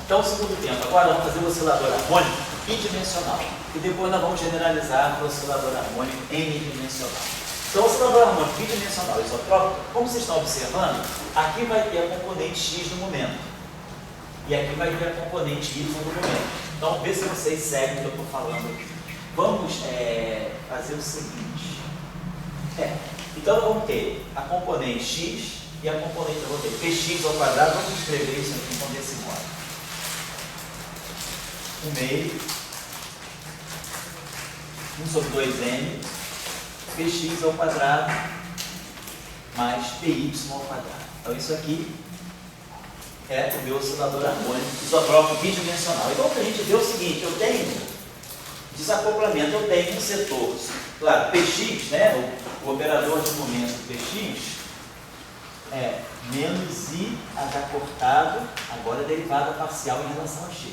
Então, o segundo tempo, agora vamos fazer o oscilador harmônico bidimensional. E depois nós vamos generalizar para o oscilador harmônico n-dimensional. Então, o oscilador harmônico bidimensional isotrópico, como vocês estão observando, aqui vai ter a componente x no momento. E aqui vai ter a componente y no momento. Então, vê se vocês seguem o que eu estou falando aqui. Vamos fazer o seguinte. Então, nós vamos ter a componente x e a componente, eu vou ter px ao quadrado, vamos escrever isso aqui então desse modo. 1 meio, 1 sobre 2n, px ao quadrado, mais py ao quadrado. Então, isso aqui é o meu oscilador harmônico isotrópico bidimensional. Então, a gente vê o seguinte, eu tenho desacoplamento, eu tenho um setor, claro, px, né, o operador de momento px, é menos i h cortado, agora é derivada parcial em relação a x.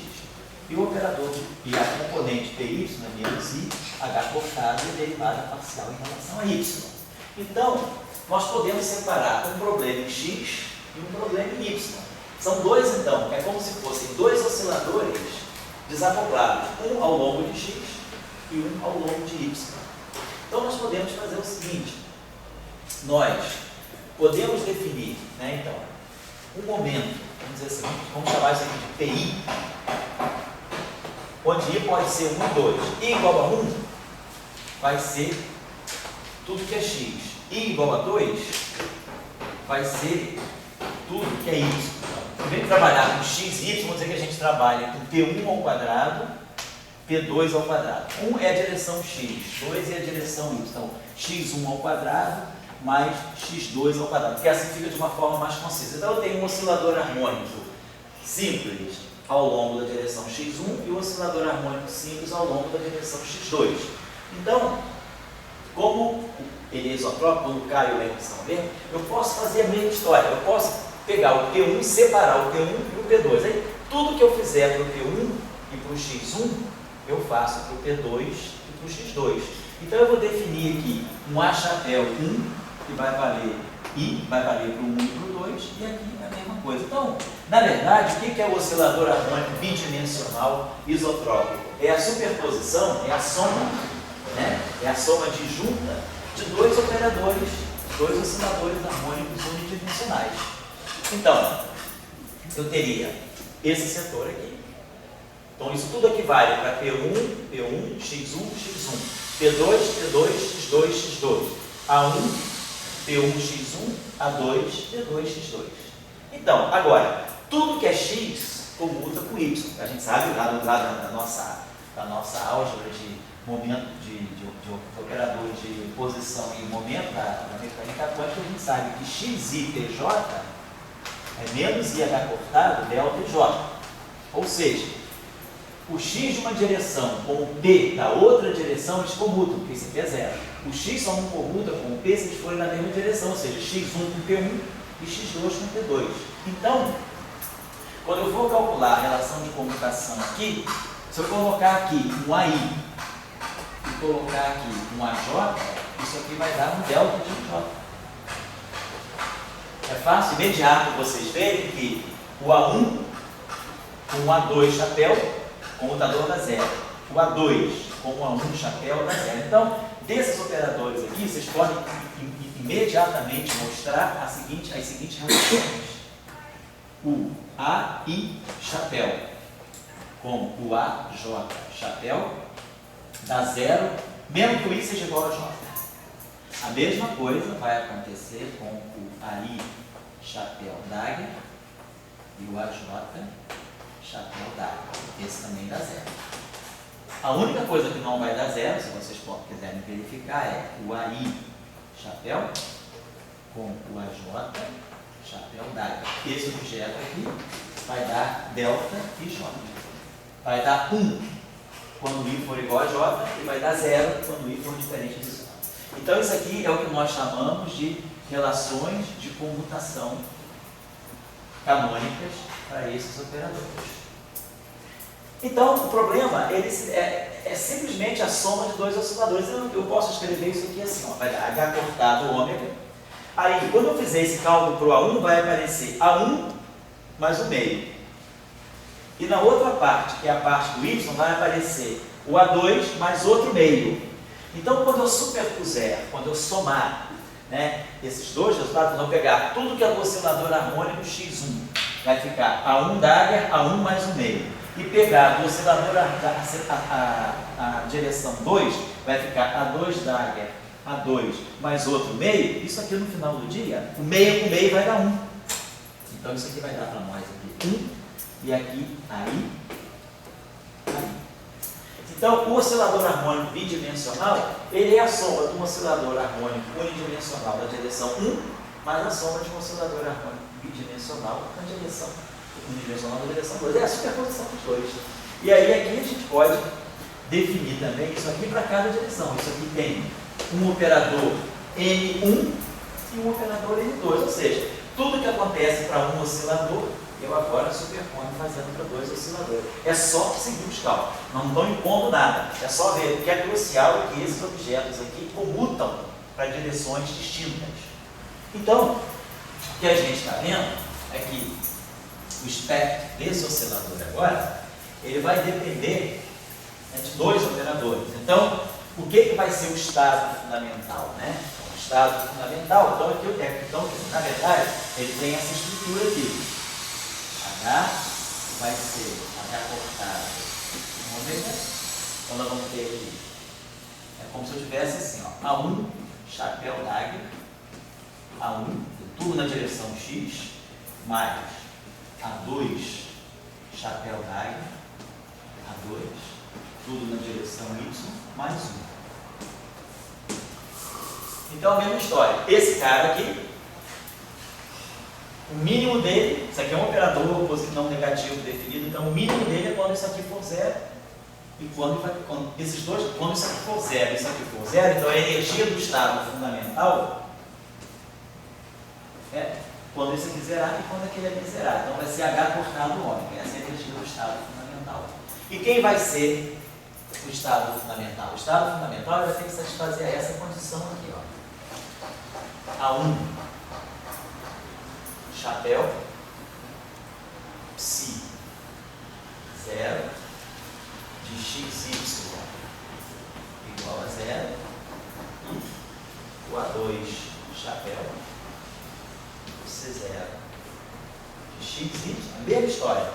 E o operador e a componente py é menos i h cortado e derivada parcial em relação a y. Então, nós podemos separar um problema em x e um problema em y. São dois, então, é como se fossem dois osciladores desacoplados, um ao longo de x e um ao longo de y. Então, nós podemos fazer o seguinte, nós podemos definir, né, então, um momento, vamos dizer assim, vamos chamar isso aqui de PI, onde I pode ser 1 e 2. I igual a 1 vai ser tudo que é x. I igual a 2 vai ser tudo que é y. Em vez de trabalhar com x e y, vamos dizer que a gente trabalha com P1 ao quadrado, P2 ao quadrado. 1 é a direção x, 2 é a direção y. Então, x1 ao quadrado mais x2 ao quadrado, porque assim fica de uma forma mais concisa. Então, eu tenho um oscilador harmônico simples ao longo da direção x1 e um oscilador harmônico simples ao longo da direção x2. Então, como ele é isotrópico, quando cai o lembro são mesmo, eu posso fazer a mesma história. Eu posso pegar o P1 e separar o P1 e o P2. Aí, tudo que eu fizer para o P1 e para o x1, eu faço para o P2 e para o x2. Então, eu vou definir aqui um A chapéu 1, que vai valer I, vai valer para o 1 e para o 2, e aqui é a mesma coisa. Então, na verdade, o que é o oscilador harmônico bidimensional isotrópico? É a superposição, é a soma, né? É a soma disjunta de dois operadores, dois osciladores harmônicos unidimensionais. Então, eu teria esse setor aqui. Então, isso tudo aqui vale para P1, P1, X1, X1, P2, P2, X2, X2, A1, P1, X1, A2, P2, X2. Então, agora, tudo que é X comuta com Y. A gente sabe lá da nossa álgebra de momento, de operadores de posição e momento da mecânica quântica, a gente sabe que XI PJ é menos IH cortado delta J. Ou seja, o X de uma direção com o P da outra direção, eles comutam, porque isso aqui é zero. O X só não comuta com o P se eles forem na mesma direção, ou seja, X1 com P1 e X2 com P2. Então, quando eu for calcular a relação de comutação aqui, se eu colocar aqui um AI e colocar aqui um AJ, isso aqui vai dar um delta de J. É fácil, imediato vocês verem que o A1 com o A2 chapéu, comutador dá zero. O A2 com o A1 chapéu dá zero. Então, desses operadores aqui, vocês podem imediatamente mostrar as seguintes relações. O AI chapéu com o AJ chapéu dá zero, mesmo que o I seja igual a J. A mesma coisa vai acontecer com o AI chapéu d'águia e o AJ chapéu d'águia. Esse também dá zero. A única coisa que não vai dar zero, se vocês quiserem verificar, é o AI chapéu com o AJ chapéu d'águia. Esse objeto aqui vai dar delta e J. Vai dar 1 quando I for igual a J e vai dar 0 quando I for diferente disso. Então, isso aqui é o que nós chamamos de relações de comutação canônicas para esses operadores. Então, o problema é simplesmente a soma de dois osciladores. Eu posso escrever isso aqui assim, ó, vai dar H cortado ômega. Aí, quando eu fizer esse cálculo para o A1, vai aparecer A1 mais o meio. E na outra parte, que é a parte do y, vai aparecer o A2 mais outro meio. Então, quando eu superpuser, quando eu somar, né, esses dois resultados, eu vou pegar tudo que é o oscilador harmônico x1. Vai ficar A1 Dagger, A1 mais um meio. E pegar do oscilador a direção 2, vai ficar A2 Dagger, A2 mais outro meio. Isso aqui no final do dia, o meio com meio vai dar 1. Então isso aqui vai dar para nós aqui 1. E aqui, aí. Então, o oscilador harmônico bidimensional, ele é a soma de um oscilador harmônico unidimensional da direção 1, mais a soma de um oscilador harmônico bidimensional na direção unidimensional da direção 2. É a superposição dos dois. E aí, aqui a gente pode definir também isso aqui para cada direção. Isso aqui tem um operador N1 e um operador N2, ou seja, tudo que acontece para um oscilador, eu agora superponho fazendo para dois osciladores. É só seguir os cálculos, não estou impondo nada, é só ver. O que é crucial é que esses objetos aqui comutam para direções distintas. Então, o que a gente está vendo é que o espectro desse oscilador agora, ele vai depender, né, de dois operadores. Então, o que vai ser o estado fundamental, né? O estado fundamental, então, na verdade, ele tem essa estrutura aqui. H vai ser H cortado ômega, então nós vamos ter aqui, é como se eu tivesse assim, ó, A1 chapéu Dagger, A1, tudo na direção X, mais A2 chapéu Dagger, A2, tudo na direção Y, mais 1. Então a mesma história, esse cara aqui, o mínimo dele, isso aqui é um operador não negativo definido, então o mínimo dele é quando isso aqui for zero, e quando isso aqui for zero, isso aqui for zero, então a energia do estado fundamental é quando isso aqui zerar e quando aquele ali zerar. Então vai ser H cortado ômega, essa é a energia do estado fundamental. E quem vai ser o estado fundamental? O estado fundamental vai ter que satisfazer essa condição aqui, ó. A1 chapéu psi 0 de xy igual a 0 e o A2 chapéu psi 0 de xy, a mesma história,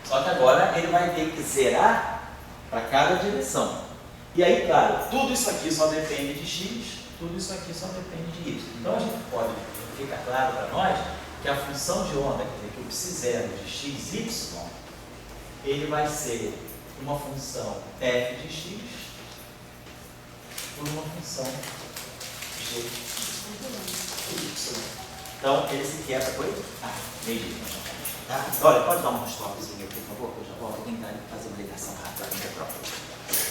só que agora ele vai ter que zerar para cada direção. E aí, claro, tudo isso aqui só depende de x, tudo isso aqui só depende de y. Então a gente pode, fica claro para nós que a função de onda, quer dizer, que o psi0 de xy, ele vai ser uma função f de x por uma função g de y. Então, ele se quebra por aí. Meio. Tá? Olha, pode dar um stopzinho aqui, por favor, que eu já volto. Vou tentar fazer uma ligação rápida com a própria.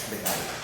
Obrigado.